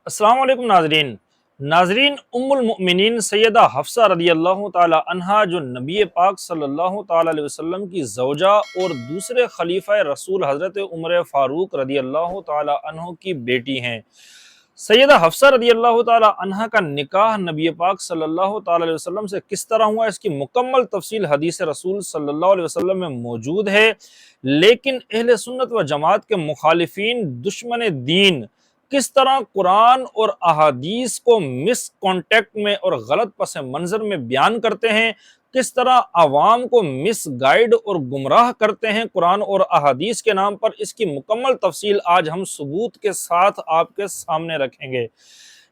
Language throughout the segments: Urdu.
السلام علیکم ناظرین ام المؤمنین سیدہ حفصہ رضی اللہ تعالی عنہا جو نبی پاک صلی اللہ تعالی علیہ وسلم کی زوجہ اور دوسرے خلیفہ رسول حضرت عمر فاروق رضی اللہ تعالی عنہ کی بیٹی ہیں۔ سیدہ حفصہ رضی اللہ تعالی عنہا کا نکاح نبی پاک صلی اللہ تعالی علیہ وسلم سے کس طرح ہوا، اس کی مکمل تفصیل حدیث رسول صلی اللہ علیہ وسلم میں موجود ہے، لیکن اہل سنت و جماعت کے مخالفین دشمن دین کس طرح قرآن اور احادیث کو مس کانٹیکٹ میں اور غلط پس منظر میں بیان کرتے ہیں، کس طرح عوام کو مس گائیڈ اور گمراہ کرتے ہیں قرآن اور احادیث کے نام پر، اس کی مکمل تفصیل آج ہم ثبوت کے ساتھ آپ کے سامنے رکھیں گے۔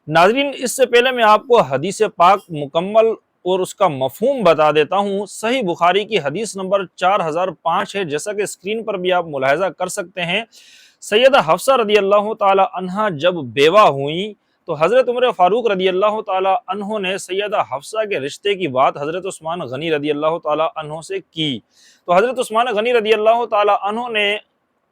ناظرین، اس سے پہلے میں آپ کو حدیث پاک مکمل اور اس کا مفہوم بتا دیتا ہوں۔ صحیح بخاری کی حدیث نمبر 4005 ہے، جیسا کہ اسکرین پر بھی آپ ملاحظہ کر سکتے ہیں۔ سیدہ حفصہ رضی اللہ تعالی عنہا جب بیوہ ہوئیں تو حضرت عمر فاروق رضی اللہ تعالی عنہ نے سیدہ حفصہ کے رشتے کی بات حضرت عثمان غنی رضی اللہ تعالی عنہ سے کی، تو حضرت عثمان غنی رضی اللہ تعالی عنہ نے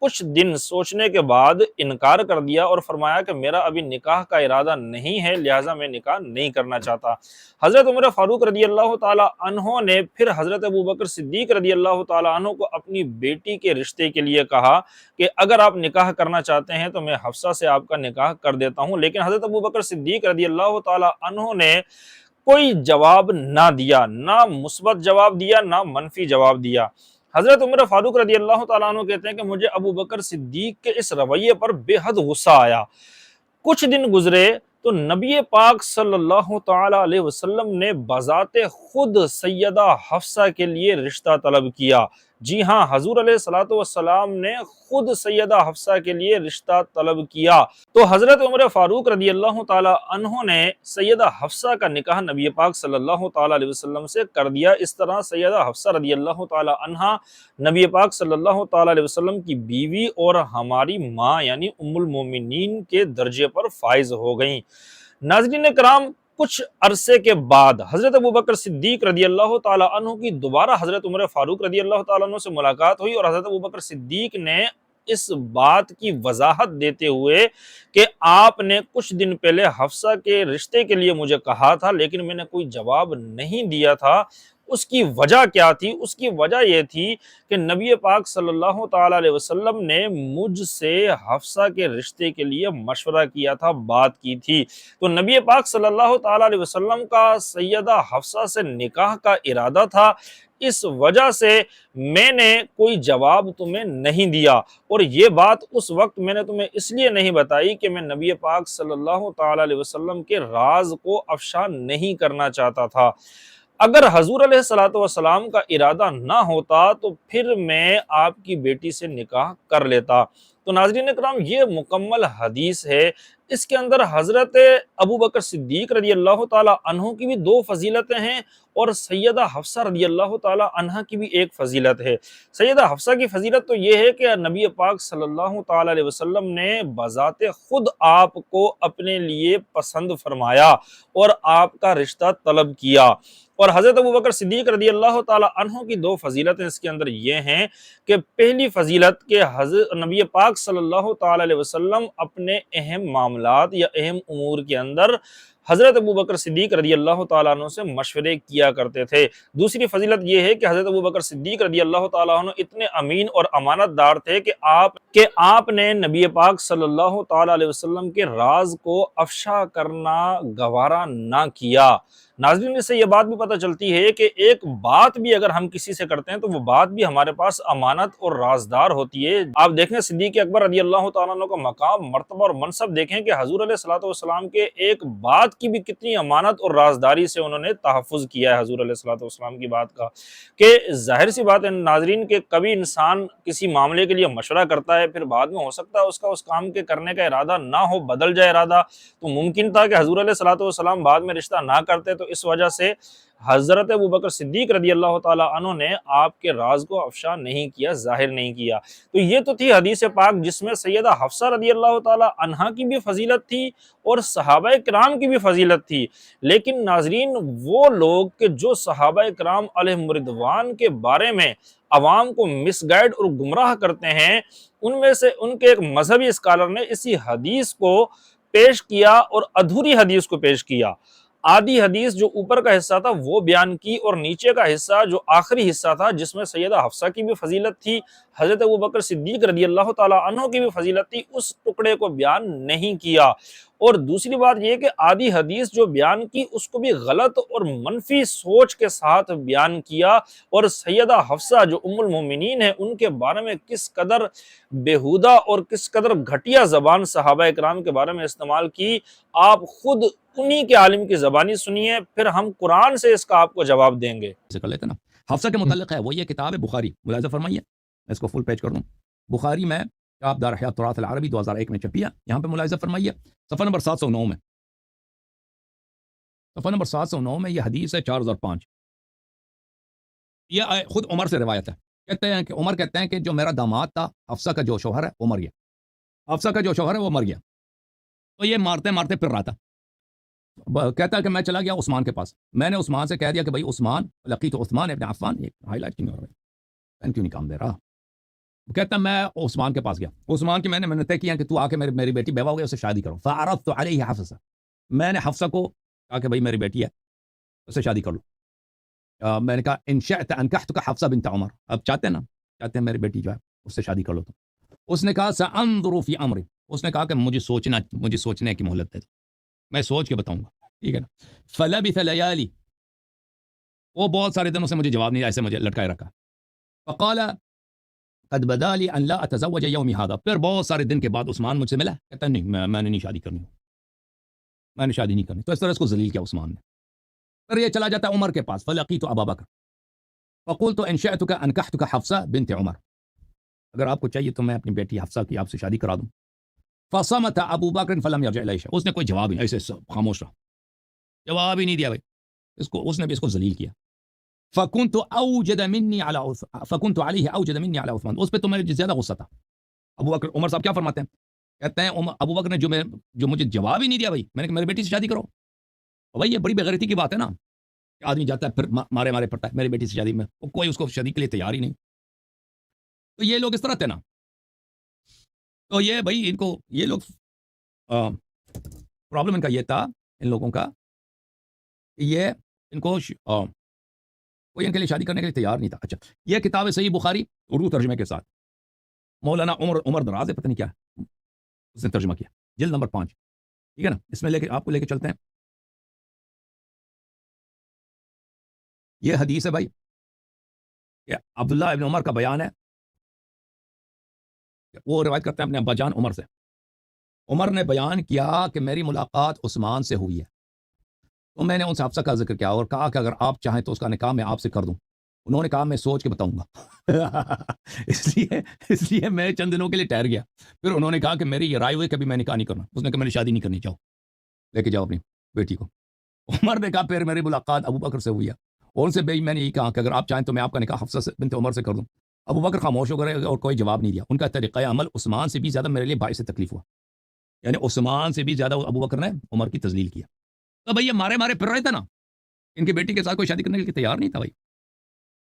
کچھ دن سوچنے کے بعد انکار کر دیا اور فرمایا کہ میرا ابھی نکاح کا ارادہ نہیں ہے، لہٰذا میں نکاح نہیں کرنا چاہتا۔ حضرت عمر فاروق رضی اللہ تعالی عنہ نے پھر حضرت ابوبکر صدیق رضی اللہ تعالی عنہ کو اپنی بیٹی کے رشتے کے لیے کہا کہ اگر آپ نکاح کرنا چاہتے ہیں تو میں حفصہ سے آپ کا نکاح کر دیتا ہوں، لیکن حضرت ابوبکر صدیق رضی اللہ تعالی عنہ نے کوئی جواب نہ دیا، نہ مثبت جواب دیا نہ منفی جواب دیا۔ حضرت عمر فاروق رضی اللہ تعالیٰ عنہ کہتے ہیں کہ مجھے ابو بکر صدیق کے اس رویے پر بے حد غصہ آیا۔ کچھ دن گزرے تو نبی پاک صلی اللہ تعالی علیہ وسلم نے بذات خود سیدہ حفصہ کے لیے رشتہ طلب کیا۔ جی ہاں، حضور علیہ الصلوۃ والسلام نے خود سیدہ حفصہ کے لیے رشتہ طلب کیا۔ تو حضرت عمر فاروق رضی اللہ تعالی عنہ نے سیدہ حفصہ کا نکاح نبی پاک صلی اللہ تعالی علیہ وسلم سے کر دیا۔ اس طرح سیدہ حفصہ رضی اللہ تعالی عنہا نبی پاک صلی اللہ تعالی علیہ وسلم کی بیوی اور ہماری ماں یعنی ام المومنین کے درجے پر فائز ہو گئیں۔ ناظرین کرام، کچھ عرصے کے بعد حضرت ابوبکر صدیق رضی اللہ تعالی عنہ کی دوبارہ حضرت عمر فاروق رضی اللہ تعالی عنہ سے ملاقات ہوئی، اور حضرت ابوبکر صدیق نے اس بات کی وضاحت دیتے ہوئے کہ آپ نے کچھ دن پہلے حفصہ کے رشتے کے لیے مجھے کہا تھا لیکن میں نے کوئی جواب نہیں دیا تھا، اس کی وجہ کیا تھی؟ اس کی وجہ یہ تھی کہ نبی پاک صلی اللہ تعالی علیہ وسلم نے مجھ سے حفصہ کے رشتے کے لیے مشورہ کیا تھا، بات کی تھی۔ تو نبی پاک صلی اللہ تعالی علیہ وسلم کا سیدہ حفصہ سے نکاح کا ارادہ تھا، اس وجہ سے میں نے کوئی جواب تمہیں نہیں دیا، اور یہ بات اس وقت میں نے تمہیں اس لیے نہیں بتائی کہ میں نبی پاک صلی اللہ تعالی علیہ وسلم کے راز کو افشا نہیں کرنا چاہتا تھا۔ اگر حضور علیہ الصلوۃ والسلام کا ارادہ نہ ہوتا تو پھر میں آپ کی بیٹی سے نکاح کر لیتا۔ تو ناظرین اکرام، یہ مکمل حدیث ہے، اس کے اندر حضرت ابوبکر صدیق رضی اللہ تعالی عنہ کی بھی دو فضیلتیں ہیں اور سیدہ حفصہ رضی اللہ تعالی عنہ کی بھی ایک فضیلت ہے۔ سیدہ حفصہ کی فضیلت تو یہ ہے کہ نبی پاک صلی اللہ تعالی علیہ وسلم نے بذات خود آپ کو اپنے لیے پسند فرمایا اور آپ کا رشتہ طلب کیا۔ اور حضرت ابوبکر صدیق رضی اللہ تعالی عنہ کی دو فضیلتیں اس کے اندر یہ ہیں کہ پہلی فضیلت کہ حضرت نبی پاک صلی اللہ تعالی علیہ وسلم اپنے اہم معاملات یا اہم امور کے اندر حضرت ابوبکر صدیق رضی اللہ تعالیٰ عنہ سے مشورے کیا کرتے تھے۔ دوسری فضیلت یہ ہے کہ حضرت ابوبکر صدیق رضی اللہ تعالیٰ عنہ اتنے امین اور امانت دار تھے کہ آپ نے نبی پاک صلی اللہ تعالیٰ علیہ وسلم کے راز کو افشا کرنا گوارا نہ کیا۔ ناظرین، اس سے یہ بات بھی پتہ چلتی ہے کہ ایک بات بھی اگر ہم کسی سے کرتے ہیں تو وہ بات بھی ہمارے پاس امانت اور رازدار ہوتی ہے۔ آپ دیکھیں صدیق اکبر رضی اللہ تعالیٰ عنہ کا مقام، مرتبہ اور منصب دیکھیں کہ حضور علیہ الصلوۃ والسلام کے ایک بات کی بھی کتنی امانت اور رازداری سے انہوں نے تحفظ کیا ہے حضور علیہ الصلوۃ والسلام کی بات کا، کہ ظاہر سی بات ہے ناظرین کہ کبھی انسان کسی معاملے کے لیے مشورہ کرتا ہے، پھر بعد میں ہو سکتا ہے اس کا اس کام کے کرنے کا ارادہ نہ ہو، بدل جائے ارادہ، تو ممکن تھا کہ حضور علیہ الصلوۃ والسلام بعد میں رشتہ نہ کرتے، تو اس وجہ سے حضرت ابوبکر صدیق رضی اللہ تعالی عنہ نے آپ کے راز کو افشا نہیں کیا، ظاہر نہیں کیا۔ تو یہ تو تھی حدیث پاک جس میں سیدہ حفصہ رضی اللہ تعالی عنہا کی بھی فضیلت تھی اور صحابہ کرام کی بھی فضیلت تھی۔ لیکن ناظرین، وہ لوگ کہ جو صحابہ کرام علیہم رضوان کے بارے میں عوام کو مس گائیڈ اور گمراہ کرتے ہیں، ان میں سے ان کے ایک مذہبی اسکالر نے اسی حدیث کو پیش کیا اور ادھوری حدیث کو پیش کیا۔ آدھی حدیث جو اوپر کا حصہ تھا وہ بیان کی، اور نیچے کا حصہ جو آخری حصہ تھا جس میں سیدہ حفصہ کی بھی فضیلت تھی، حضرت ابوبکر صدیق رضی اللہ تعالیٰ عنہ کی بھی فضیلت تھی، اس ٹکڑے کو بیان نہیں کیا۔ اور دوسری بات یہ کہ آدھی حدیث جو بیان کی اس کو بھی غلط اور منفی سوچ کے ساتھ بیان کیا، اور سیدہ حفصہ جو ام المومنین ہیں ان کے بارے میں کس قدر بیہودہ اور کس قدر گھٹیا زبان صحابہ کرام کے بارے میں استعمال کی، آپ خود انہی کے عالم کی زبانی سنیے، پھر ہم قرآن سے اس کا آپ کو جواب دیں گے۔ کر لیتے نا حفصہ کے متعلق ہے، وہ یہ کتاب ہے بخاری، ملاحظہ فرمائیے، میں اس کو فل پیج کر دوں، بخاری میں کتاب دار احیاء التراث العربی 2001 میں چھپی ہے، یہاں پہ ملاحظہ فرمائیے صفحہ نمبر 709 میں، صفحہ نمبر 709 میں یہ حدیث ہے 4005، یہ خود عمر سے روایت ہے، کہتے ہیں کہ عمر کہتے ہیں کہ جو میرا داماد تھا حفصہ کا جو شوہر ہے وہ مر گیا، حفصہ کا جو شوہر ہے وہ مر گیا، تو یہ مارتے مارتے پھر رہا تھا، کہتا ہے کہ میں چلا گیا عثمان کے پاس، میں نے عثمان سے کہہ دیا کہ بھائی عثمان، لقیت عثمان ابن عفان، ایک ہائی لائٹ کیوں نہیں ہو رہا ہے، کیوں نہیں کام دے رہا، کہتا میں عثمان کے پاس گیا، عثمان کی میں نے منتیں کیا کہ تو آ کے میری بیٹی بیوہ ہو گئی، اسے شادی کرو، فعرضت علیہ حفصہ، میں نے حفصہ کو کہا کہ بھائی میری بیٹی ہے اسے شادی کر لو، میں نے کہا ان شئت انکحتک حفصہ بنت عمر، اب چاہتے ہیں میری بیٹی جو ہے اس سے شادی کر لو، تو اس نے کہا سانظر فی امری، اس نے کہا کہ مجھے سوچنے کی مہلت دے دو، میں سوچ کے بتاؤں گا، ٹھیک ہے نا، فلبث لیالی، وہ بہت سارے دنوں سے مجھے جواب نہیں دیا، ایسے مجھے لٹکائے رکھا، فقال قد بدا لی ان لا اتزوج یومی هذا، پھر بہت سارے دن کے بعد عثمان مجھ سے ملا، کہتا نہیں میں نے نہیں شادی کرنی، میں نے شادی نہیں کرنی، تو اس طرح اس کو ذلیل کیا عثمان نے، پھر یہ چلا جاتا ہے عمر کے پاس، فلقیت ابا بکر فقلت ان شئتک انکحتک حفصہ بنت عمر، اگر آپ کو چاہیے تو میں اپنی بیٹی حفصہ کی آپ سے شادی کرا دوں، فصمت ابو بکر فلم یرجع الی شیء، اس نے کوئی جواب نہیں، ایسے خاموش رہا، جواب ہی نہیں دیا بھائی، اس نے بھی اس کو ذلیل کیا، فكنت اوجد مني على فكنت عليه اوجد مني على عثمان، اس پہ تو مجھے زیادہ غصہ تھا، ابو بکر، عمر صاحب کیا فرماتے ہیں، کہتے ہیں ابو بکر نے جو مجھے جواب ہی نہیں دیا بھائی، میں نے کہا میری بیٹی سے شادی کرو، اور بھائی یہ بڑی بےغیرتی کی بات ہے نا، کہ آدمی جاتا ہے پھر مارے پڑتا ہے میری بیٹی سے شادی میں، کوئی اس کو شادی کے لیے تیار ہی نہیں، تو یہ لوگ اس طرح تھے نا، تو یہ بھائی ان کو یہ لوگ پرابلم ان کا یہ تھا، ان لوگوں کا یہ ان کو کوئی ان کے لیے شادی کرنے کے لیے تیار نہیں تھا۔ اچھا، یہ کتاب ہے صحیح بخاری اردو ترجمے کے ساتھ، مولانا عمر دراز ہے، پتہ نہیں کیا اس نے ترجمہ کیا، جلد نمبر 5، ٹھیک ہے نا، اس میں آپ کو لے کے چلتے ہیں، یہ حدیث ہے بھائی، یہ عبداللہ ابن عمر کا بیان ہے، وہ روایت کرتے ہیں اپنے ابا جان عمر سے، عمر نے بیان کیا کہ میری ملاقات عثمان سے ہوئی ہے، تو میں نے ان سے حفصہ کا ذکر کیا اور کہا کہ اگر آپ چاہیں تو اس کا نکاح میں آپ سے کر دوں، انہوں نے کہا میں سوچ کے بتاؤں گا اس لیے میں چند دنوں کے لیے ٹھہر گیا، پھر انہوں نے کہا کہ میری یہ رائے ہوئی کبھی میں نکاح نہیں کرنا، اس نے کہا میں نے شادی نہیں کرنی، جاؤ لے کے جاؤ اپنی بیٹی کو، عمر نے کہا پھر میری ملاقات ابو بکر سے ہوئی ہے، اور ان سے بھی میں نے یہ کہا کہ اگر آپ چاہیں تو میں آپ کا نکاح حفصہ بنت عمر سے کر دوں، ابو بکر خاموش ہو گئے اور کوئی جواب نہیں دیا، ان کا طریقہ عمل عثمان سے بھی زیادہ میرے لیے باعث تکلیف ہوا، یعنی عثمان سے بھی زیادہ ابو بکر نے عمر کی تذلیل کیا، تو بھائی یہ مارے پھر رہے تھے نا، ان کی بیٹی کے ساتھ کوئی شادی کرنے کے لیے تیار نہیں تھا بھائی،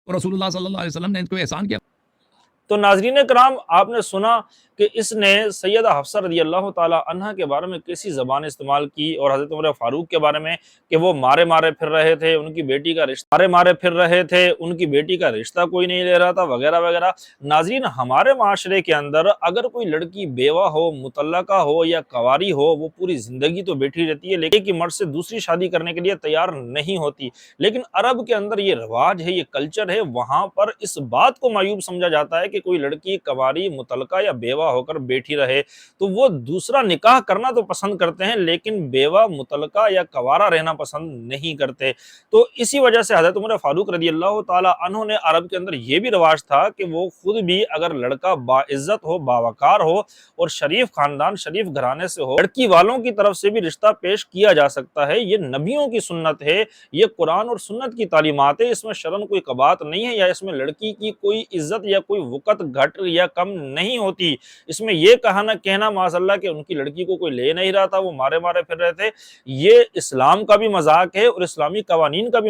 اور رسول اللہ صلی اللہ علیہ وسلم نے ان کو احسان کیا۔ تو ناظرین کرام، آپ نے سنا کہ اس نے سیدہ حفصہ رضی اللہ تعالیٰ عنہ کے بارے میں کیسی زبان استعمال کی، اور حضرت عمر فاروق کے بارے میں کہ وہ مارے پھر رہے تھے، ان کی بیٹی کا رشتہ مارے پھر رہے تھے، ان کی بیٹی کا رشتہ کوئی نہیں لے رہا تھا، وغیرہ وغیرہ۔ ناظرین، ہمارے معاشرے کے اندر اگر کوئی لڑکی بیوہ ہو، مطلقہ ہو یا کواری ہو، وہ پوری زندگی تو بیٹھی رہتی ہے، لیکن ایک ہی مرد سے دوسری شادی کرنے کے لیے تیار نہیں ہوتی، لیکن عرب کے اندر یہ رواج ہے، یہ کلچر ہے، وہاں پر اس بات کو معیوب سمجھا جاتا ہے کہ کوئی لڑکی کواری، مطلقہ یا بیوہ ہو کر بیٹھی رہے تو وہ دوسرا نکاح کرنا تو پسند کرتے ہیں، لیکن بیوہ، مطلقہ یا کوارا رہنا پسند نہیں کرتے۔ تو اسی وجہ سے حضرت عمر فاروق رضی اللہ تعالی عنہ نے عرب کے اندر یہ بھی رواج تھا کہ وہ خود بھی اگر لڑکا باعزت ہو، باوقار ہو اور شریف خاندان، شریف گھرانے سے ہو، لڑکی والوں کی طرف سے بھی رشتہ پیش کیا جا سکتا ہے، یہ نبیوں کی سنت ہے، یہ قرآن اور سنت کی تعلیمات ہے، اس میں شرعاً کوئی قباحت نہیں ہے، یا اس میں لڑکی کی کوئی عزت یا کوئی شفقت گھٹ یا کم نہیں ہوتی۔ اس میں یہ کہنا معاذ اللہ کہ ان کی لڑکی کو کوئی لے نہیں رہا تھا، وہ مارے مارے پھر رہے تھے، یہ اسلام کا بھی مذاق ہے اور اسلامی قوانین کا بھی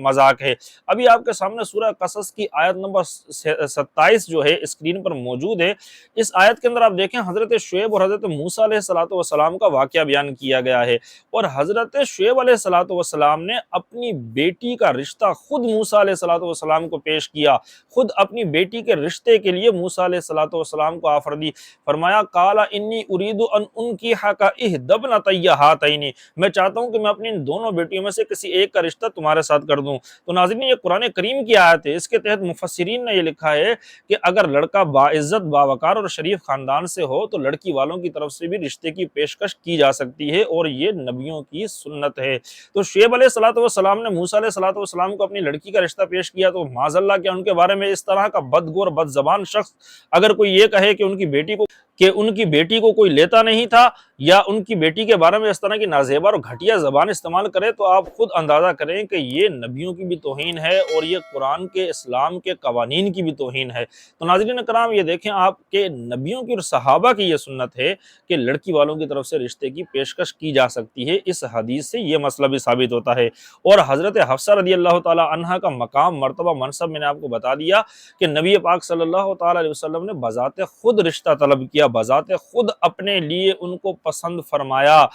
مذاق ہے۔ ابھی آپ کے سامنے سورہ قصص کی آیت نمبر 27 جو ہے اسکرین پر موجود ہے۔ اس آیت کے اندر آپ دیکھیں حضرت شعیب اور حضرت موسیٰ علیہ السلام کا واقعہ بیان کیا گیا ہے، اور حضرت شعیب علیہ السلام نے اپنی بیٹی کا رشتہ خود موسیٰ علیہ السلام کو پیش کیا، خود اپنی بیٹی کے رشتے کے لیے موسیٰ علیہ السلام کو آفر دی، فرمایا قال انی ارید ان انکحک احدی ابنتی ہاتین، میں چاہتا ہوں کہ میں اپنی ان دونوں بیٹیوں میں سے کسی ایک کا رشتہ تمہارے ساتھ کر دوں۔ تو ناظرین یہ قرآن کریم کی آیت ہے، اس کے تحت مفسرین نے یہ لکھا ہے کہ اگر لڑکا باعزت باوقار اور شریف خاندان سے ہو تو لڑکی والوں کی طرف سے بھی رشتے کی پیشکش کی جا سکتی ہے، اور یہ نبیوں کی سنت ہے۔ تو شعیب علیہ السلام نے موسیٰ علیہ السلام کو اپنی لڑکی کا رشتہ پیش کیا، تو معاذ اللہ کہ ان کے بارے میں اس طرح کا بدگو اور بد زبان شخص اگر کوئی یہ کہے کہ ان کی بیٹی کو کوئی لیتا نہیں تھا، یا ان کی بیٹی کے بارے میں اس طرح کی نازیبا اور گھٹیا زبان استعمال کرے، تو آپ خود اندازہ کریں کہ یہ نبیوں کی بھی توہین ہے اور یہ قرآن کے اسلام کے قوانین کی بھی توہین ہے۔ تو ناظرین کرام یہ دیکھیں آپ کہ نبیوں کی اور صحابہ کی یہ سنت ہے کہ لڑکی والوں کی طرف سے رشتے کی پیشکش کی جا سکتی ہے۔ اس حدیث سے یہ مسئلہ بھی ثابت ہوتا ہے، اور حضرت حفصہ رضی اللہ تعالی عنہا کا مقام مرتبہ منصب میں نے آپ کو بتا دیا کہ نبی پاک صلی اللہ تعالی علیہ وسلم نے بذات خود رشتہ طلب کیا، بذات خود اپنے لیے ان کو پسند فرمایا۔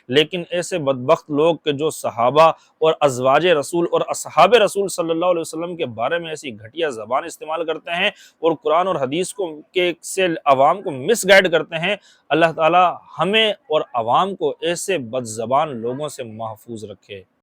لیکن ایسے بدبخت لوگ کہ جو صحابہ اور ازواج رسول اور اصحاب رسول صلی اللہ علیہ وسلم کے بارے میں ایسی گھٹیا زبان استعمال کرتے ہیں اور قرآن اور حدیث سے عوام کو مس گائیڈ کرتے ہیں، اللہ تعالی ہمیں اور عوام کو ایسے بد زبان لوگوں سے محفوظ رکھے۔